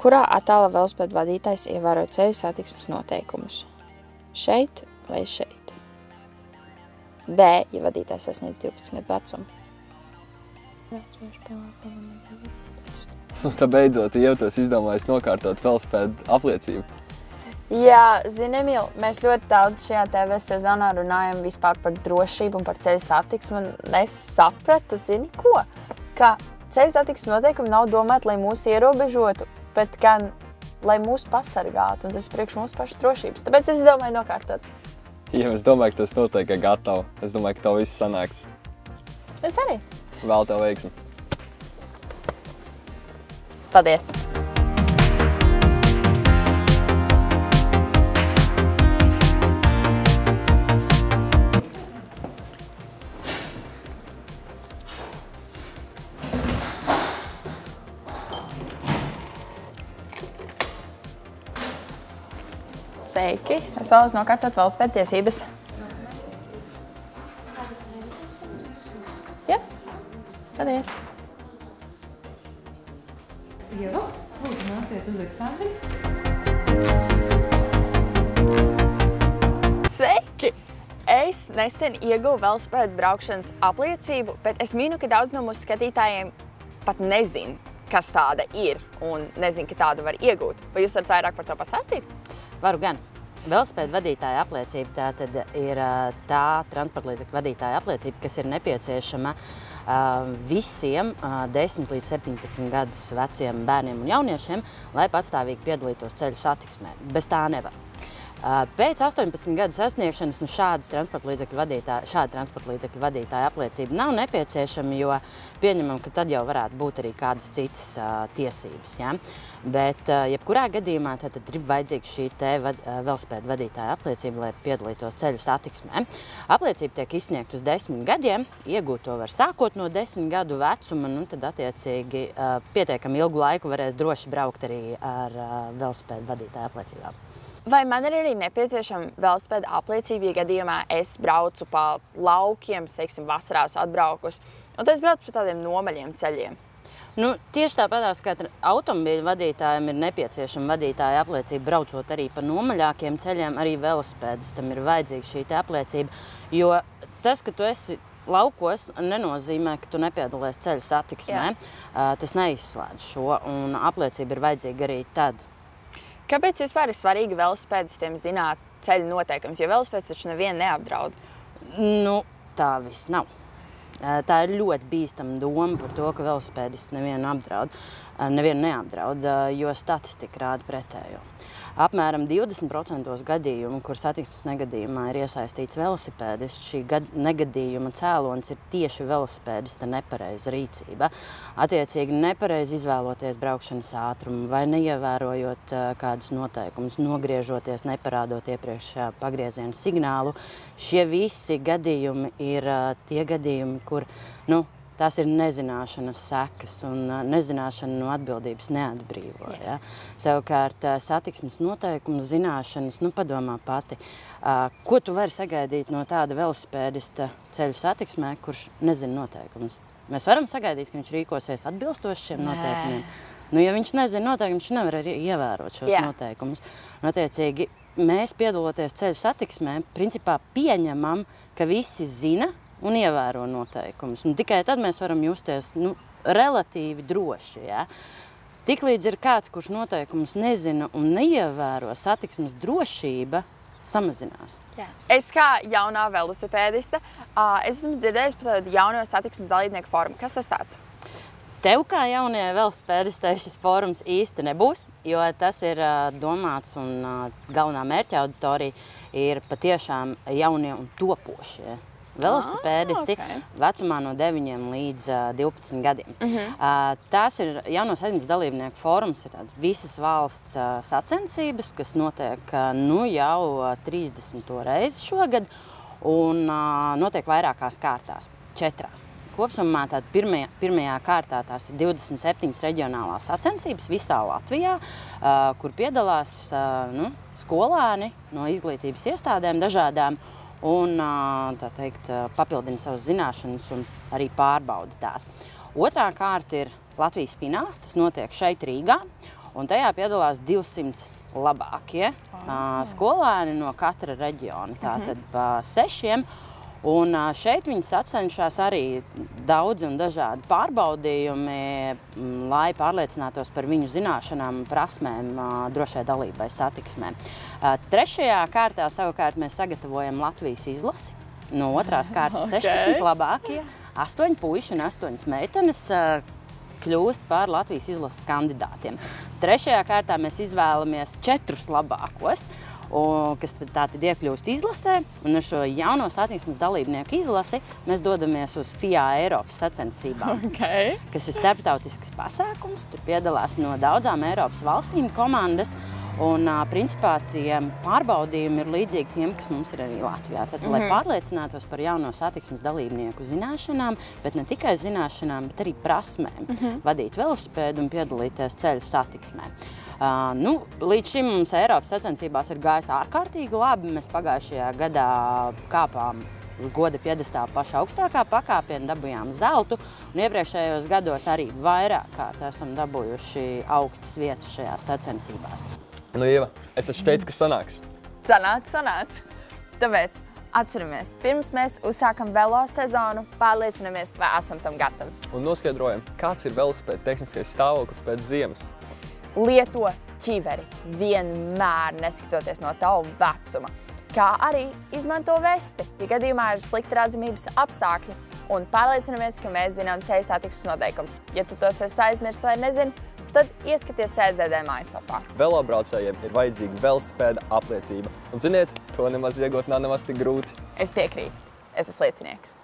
Kurā attāla velosipēdu vadītājs ievēro ceļa satiksmes noteikumus? Šeit vai šeit? B, ja vadītājs sasniedz 12 gadu vecumu. Nu, tā beidzot, jau tos izdomājis nokārtot velosipēdu apliecību. Jā, zini, Emīl, mēs ļoti daudz šajā TV sezonā runājam vispār par drošību un par ceļa satiksmu, un es sapratu, zini ko? Ka ceļa satiksmes noteikumi nav domāti, lai mūs ierobežotu, bet gan, lai mūs pasargātu, un tas ir priekš mūsu pašu drošības. Tāpēc es domāju nokārtot. Jā, es domāju, ka tas noteikti ir gatavi. Es domāju, ka tev viss sanāks. Es arī. Vēl tev veiksmi. Paldies! Sveiki! Es vēlos nokārtot velosipēdu tiesības. Jā, paldies! Ievalks, lūdzu, nāciet uz eksāmeni. Sveiki! Es nesen ieguvu velosipēdu braukšanas apliecību, bet es mīnu, ka daudz no mūsu skatītājiem pat nezin, kas tāda ir un nezin, ka tādu var iegūt. Vai jūs varat vairāk par to pastāstīt? Varu gan. Velosipēdu vadītāja apliecība tātad ir tā transportlīdzekļu vadītāja apliecība, kas ir nepieciešama visiem 10 līdz 17 gadus veciem bērniem un jauniešiem, lai patstāvīgi piedalītos ceļu satiksmē. Bez tā nevar. Pēc 18 gadu sasniegšanas šāda transportlīdzekļu vadītāja apliecība nav nepieciešama, jo pieņemam, ka tad jau varētu būt arī kādas citas tiesības. Ja? Bet, jebkurā gadījumā, tad ir vajadzīga šī velosipēdu vadītāja apliecība, lai piedalītos ceļu satiksmē. Apliecība tiek izsniegta uz 10 gadiem, iegūt to var sākot no 10 gadu vecuma, un tad attiecīgi pietiekami ilgu laiku varēs droši braukt arī ar velosipēdu vadītāja apliecībām. Vai man ir arī nepieciešama velosipēda apliecība, ja gadījumā es braucu pa laukiem, teiksim, vasarās atbraukus, un tad es braucu pa tādiem nomaļiem ceļiem? Nu, tieši tāpatās, kā automobīļu vadītājiem ir nepieciešama vadītāja apliecība braucot arī pa nomaļākiem ceļiem, arī velosipēdistam ir vajadzīga šī apliecība, jo tas, ka tu esi laukos, nenozīmē, ka tu nepiedalies ceļu satiksmē. Tas neizslēdz šo, un apliecība ir vajadzīga arī tad. Kāpēc vispār ir svarīgi velosipēdistiem zināt ceļu noteikumus, jo velosipēds taču nevienu neapdraud? Nu, tā viss nav. Tā ir ļoti bīstama doma par to, ka velosipēdists nevienu neapdraud, jo statistika rāda pretējo. Apmēram 20% gadījumu, kur satiksmes negadījumā ir iesaistīts velosipēdists, šī negadījuma cēlonis ir tieši velosipēdista nepareiza rīcība. Attiecīgi nepareizi izvēloties braukšanas ātrumu vai neievērojot kādus noteikumus, nogriežoties, neparādot iepriekš pagrieziena signālu. Šie visi gadījumi ir tie gadījumi, kur, tās ir nezināšanas sekas, un nezināšana no atbildības neatbrīvo. Ja? Savukārt satiksmes noteikumu zināšanas, padomā pati, ko tu vari sagaidīt no tāda velosipēdista ceļu satiksmē, kurš nezina noteikumus? Mēs varam sagaidīt, ka viņš rīkosies atbilstoši šiem noteikumiem. Ja viņš nezina noteikumus, viņš nevar arī ievērot šos noteikumus. Attiecīgi, mēs piedaloties ceļu satiksmē, principā pieņemam, ka visi zina un ievēro noteikumus. Tikai tad mēs varam justies relatīvi droši. Ja? Tiklīdz ir kāds, kurš noteikumus nezina un neievēro, satiksmes drošība samazinās. Jā. Es kā jaunā velosipēdiste, es esmu dzirdējusi par tādu jauno satiksmes dalībnieku fórumu. Kas tas tāds? Tev kā jaunajai velosipēdistei šis fórums īsti nebūs, jo tas ir domāts un galvenā mērķa auditorija ir patiešām jaunie un topošie velosipēdisti vecumā no 9 līdz 12 gadiem. Tās ir jauno satiksmes dalībnieku fórums, ir visas valsts sacensības, kas notiek jau 30. reizi šogad un notiek vairākās kārtās, 4. Kopsumā pirmajā kārtā tās ir 27 reģionālās sacensības visā Latvijā, kur piedalās skolēni no izglītības iestādēm dažādām un, tā teikt, papildina savas zināšanas un arī pārbauda tās. Otrā kārta ir Latvijas fināls, tas notiek šeit Rīgā, Un tajā piedalās 200 labākie skolēni no katra reģiona, tātad pa 6. Un šeit viņi sacenšas arī daudzi un dažādi pārbaudījumi, lai pārliecinātos par viņu zināšanām un prasmēm drošai dalībai satiksmē. 3. kārtā savukārt mēs sagatavojam Latvijas izlasi. No 2. kārtas 16 labākie, 8 puiši un 8 meitenes kļūst par Latvijas izlases kandidātiem. 3. kārtā mēs izvēlamies 4 labākos, kas tātad iekļūst izlasē, un ar šo jauno satiksmes dalībnieku izlasi mēs dodamies uz FIA Eiropas sacensībām, kas ir starptautisks pasākums. Tur piedalās no daudzām Eiropas valstīm komandas, un principā tie pārbaudījumi ir līdzīgi tiem, kas mums ir arī Latvijā. Tad, lai pārliecinātos par jauno satiksmes dalībnieku zināšanām, bet ne tikai zināšanām, bet arī prasmēm vadīt velosipēdu un piedalīties ceļu satiksmē. Līdz šim mums Eiropas sacensībās ir gājis ārkārtīgi labi. Mēs pagājušajā gadā kāpām goda piedestālu pašā augstākā pakāpienā, dabūjām zeltu, un iepriekšējos gados arī vairāk kārt esam dabūjuši augstas vietas šajās sacensībās. Ieva, es taču teicu, ka sanāks. Sanāc. Tāpēc atceramies, pirms mēs uzsākam velo sezonu, pārliecinamies, vai esam tam gatavi. Un noskaidrojam, kāds ir velosipēda tehniskais stāvoklis pēc ziemas. Lieto ķiveri vienmēr, neskatoties no tavu vecuma, kā arī izmanto vesti, ja gadījumā ir slikta redzamības apstākļi, un pārliecinamies, ka mēs zinām ceļu satiksmes noteikumus. Ja tu tos esi aizmirst vai nezini, tad ieskaties CSDD mājaslapā. Velobraucējiem ir vajadzīga velosipēda apliecība. Un ziniet, to nemaz iegūt nav nemaz tik grūti. Es piekrītu. Es esmu liecinieks.